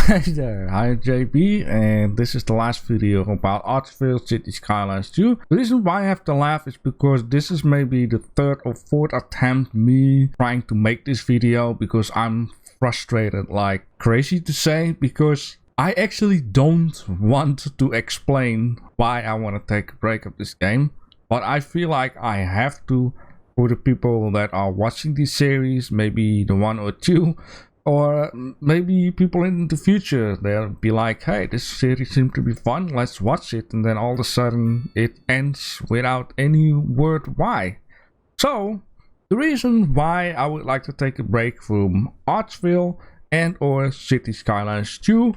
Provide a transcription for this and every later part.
Hey there, I'm JB, and this is the last video about Artfield Cities Skylines 2. The reason why I have to laugh is because this is maybe the third or fourth attempt me trying to make this video, because I'm frustrated like crazy to say, because I actually don't want to explain why I want to take a break of this game, but I feel like I have to for the people that are watching this series, maybe the one or two. Or maybe people in the future, they'll be like, hey, this series seems to be fun, let's watch it. And then all of a sudden it ends without any word why. So, the reason why I would like to take a break from Artsville and or Cities Skylines 2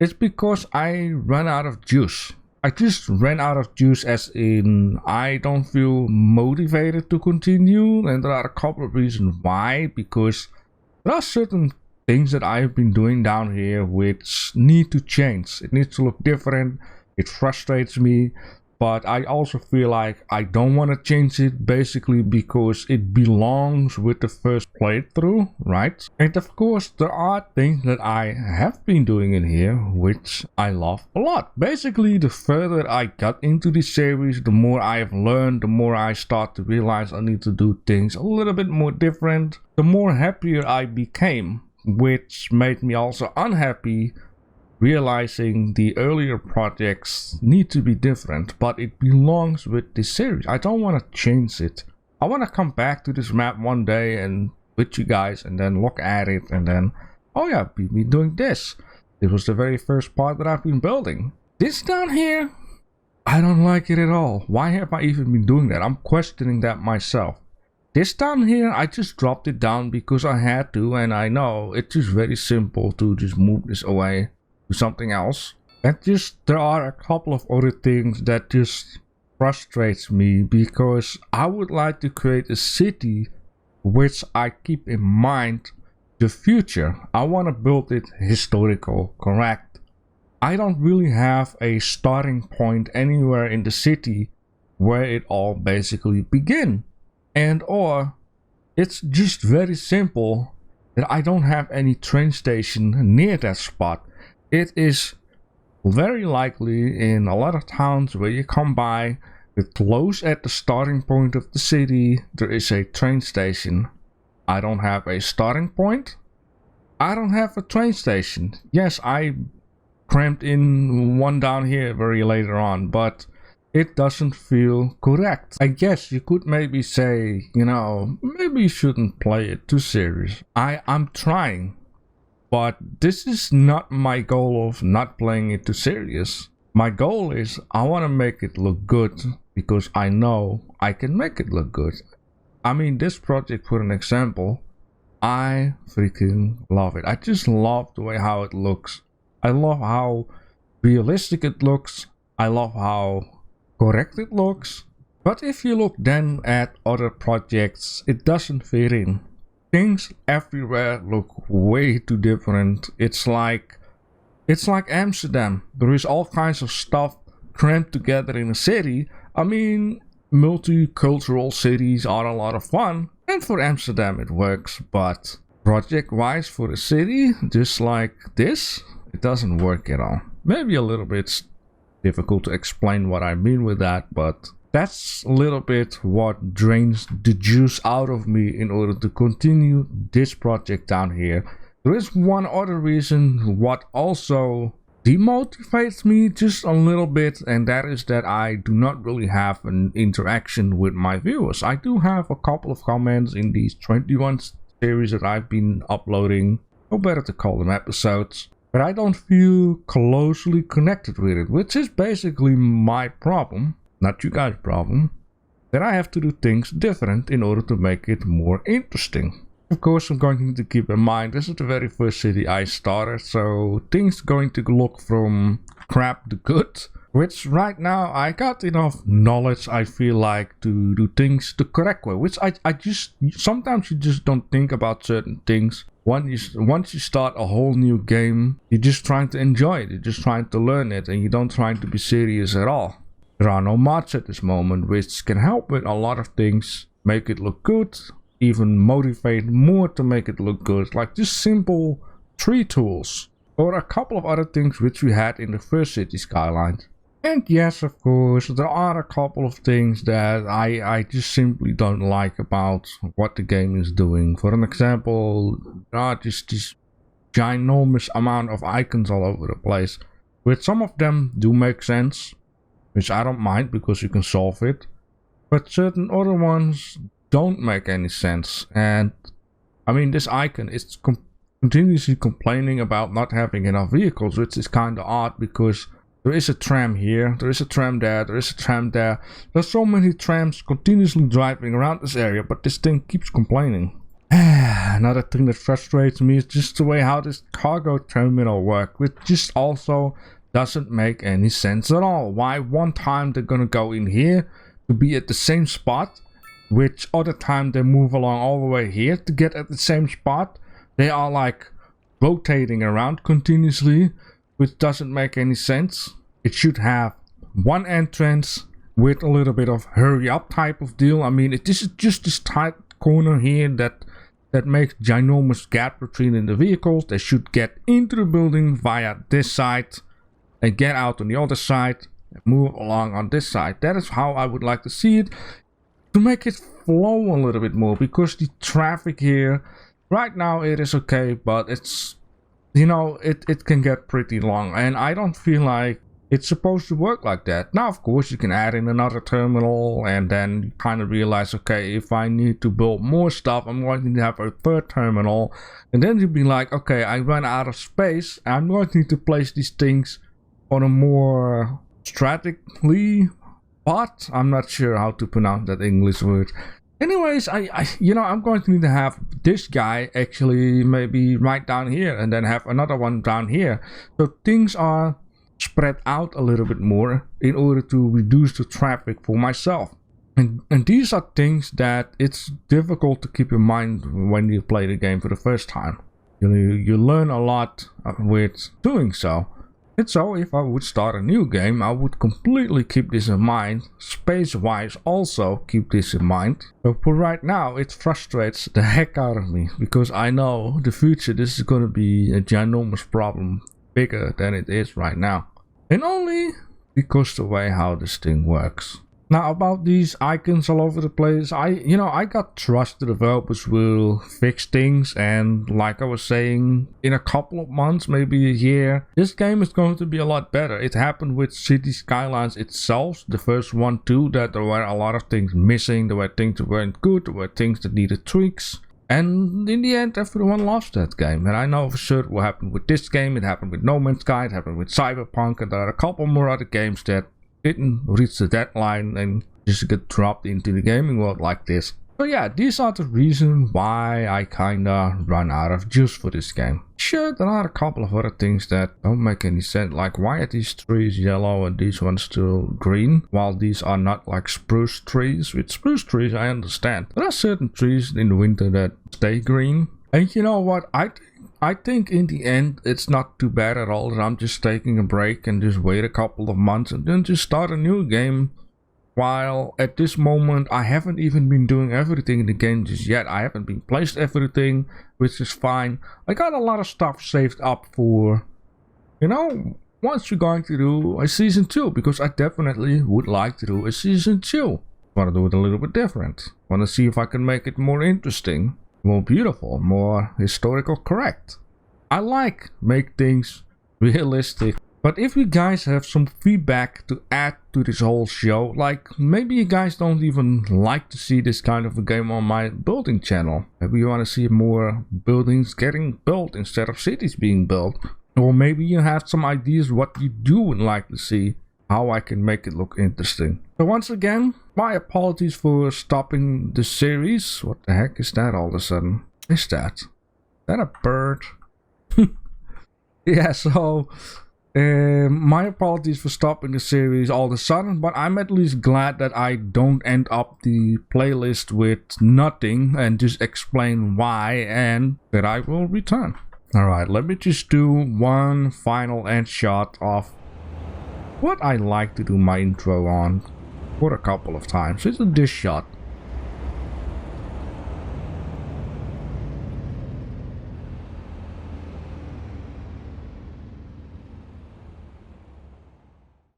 is because I ran out of juice. I just ran out of juice, as in I don't feel motivated to continue. And there are a couple of reasons why, because there are certain things that I've been doing down here which need to change. It needs to look different. It frustrates me, but I also feel like I don't want to change it, basically because it belongs with the first playthrough, right? And of course there are things that I have been doing in here which I love a lot. Basically, the further I got into this series, the more I have learned, the more I start to realize I need to do things a little bit more different, the more happier I became, which made me also unhappy realizing the earlier projects need to be different, but it belongs with this series. I don't want to change it. I want to come back to this map one day and with you guys and then look at it and then, oh yeah, we've been doing this. This was the very first part that I've been building. This down here, I don't like it at all. Why have I even been doing that? I'm questioning that myself. This down here, I just dropped it down because I had to, and I know it's just very simple to just move this away to something else. And just there are a couple of other things that just frustrates me, because I would like to create a city which I keep in mind the future. I want to build it historical, correct? I don't really have a starting point anywhere in the city where it all basically begin. And or it's just very simple that I don't have any train station near that spot. It is very likely in a lot of towns where you come by, close at the starting point of the city, there is a train station. I don't have a starting point. I don't have a train station. Yes, I cramped in one down here very later on, but it doesn't feel correct. I guess you could maybe say, you know, maybe you shouldn't play it too serious. I'm trying. But this is not my goal of not playing it too serious. My goal is I want to make it look good, because I know I can make it look good. I mean, this project, for an example, I freaking love it. I just love the way how it looks. I love how realistic it looks. I love how correct it looks. But if you look then at other projects, it doesn't fit in. Things everywhere look way too different. It's like Amsterdam. There is all kinds of stuff crammed together in a city. I mean, multicultural cities are a lot of fun, and for Amsterdam it works, but project wise for a city just like this, it doesn't work at all. Maybe a little bit difficult to explain what I mean with that, but that's a little bit what drains the juice out of me in order to continue this project down here. There is one other reason what also demotivates me just a little bit, and that is that I do not really have an interaction with my viewers. I do have a couple of comments in these 21 series that I've been uploading, or better to call them episodes, but I don't feel closely connected with it, which is basically my problem. Not you guys' problem, that I have to do things different in order to make it more interesting. Of course, I'm going to keep in mind this is the very first city I started, so things going to look from crap to good, which right now I got enough knowledge, I feel like, to do things the correct way, which I just, sometimes you just don't think about certain things. Once you start a whole new game, you're just trying to enjoy it, you're just trying to learn it, and you don't trying to be serious at all. There are no mods at this moment, which can help with a lot of things, make it look good, even motivate more to make it look good, like just simple tree tools. or a couple of other things which we had in the first Cities Skylines. And yes, of course, there are a couple of things that I just simply don't like about what the game is doing. For an example, just this ginormous amount of icons all over the place, which some of them do make sense, which I don't mind because you can solve it, but certain other ones don't make any sense. And I mean, this icon is continuously complaining about not having enough vehicles, which is kind of odd because there is a tram here, there is a tram there, there is a tram there. There's so many trams continuously driving around this area, but this thing keeps complaining. Another thing that frustrates me is just the way how this cargo terminal works, which just also doesn't make any sense at all. Why one time they're gonna go in here to be at the same spot, which other time they move along all the way here to get at the same spot. They are like rotating around continuously, which doesn't make any sense. It should have one entrance with a little bit of hurry up type of deal. I mean, this is just this tight corner here that makes ginormous gap between the vehicles. They should get into the building via this side and get out on the other side and move along on this side. That is how I would like to see it, to make it flow a little bit more, because the traffic here right now, it is okay, but it's, you know, it can get pretty long, and I don't feel like it's supposed to work like that. Now, of course, you can add in another terminal and then you kind of realize, okay, if I need to build more stuff, I'm going to have a third terminal. And then you'd be like, okay, I run out of space. I'm going to need to place these things on a more strategically spot. I'm not sure how to pronounce that English word. Anyways, I'm going to need to have this guy actually maybe right down here and then have another one down here. So things are spread out a little bit more in order to reduce the traffic for myself. And these are things that it's difficult to keep in mind when you play the game for the first time. You learn a lot with doing so. And so if I would start a new game, I would completely keep this in mind. Space-wise also keep this in mind. But for right now, it frustrates the heck out of me, because I know the future this is going to be a ginormous problem, bigger than it is right now. And only because the way how this thing works. Now, about these icons all over the place, I got trust the developers will fix things, and like I was saying, in a couple of months, maybe a year, this game is going to be a lot better. It happened with Cities Skylines itself, the first one too, that there were a lot of things missing, there were things that weren't good, there were things that needed tweaks. And in the end, everyone loves that game. And I know for sure what happened with this game, it happened with No Man's Sky, it happened with Cyberpunk, and there are a couple more other games that didn't reach the deadline and just get dropped into the gaming world like this. So yeah, these are the reasons why I kinda run out of juice for this game. Sure, there are a couple of other things that don't make any sense, like why are these trees yellow and these ones still green, while these are not like spruce trees. With spruce trees I understand. There are certain trees in the winter that stay green. And you know what, I think in the end it's not too bad at all that I'm just taking a break and just wait a couple of months and then just start a new game. While at this moment I haven't even been doing everything in the game just yet. I haven't been placed everything, which is fine. I got a lot of stuff saved up for, once we're going to do a season 2, because I definitely would like to do a season 2. Want to do it a little bit different. Want to see if I can make it more interesting, more beautiful, more historical correct. I like make things realistic. But if you guys have some feedback to add to this whole show, like maybe you guys don't even like to see this kind of a game on my building channel. Maybe you want to see more buildings getting built instead of cities being built. Or maybe you have some ideas what you do would like to see, how I can make it look interesting. So once again, my apologies for stopping the series. What the heck is that all of a sudden? Is that a bird? Yeah, so my apologies for stopping the series all of a sudden, but I'm at least glad that I don't end up the playlist with nothing and just explain why, and that I will return. Alright, let me just do one final end shot of what I like to do my intro on for a couple of times. It's this shot.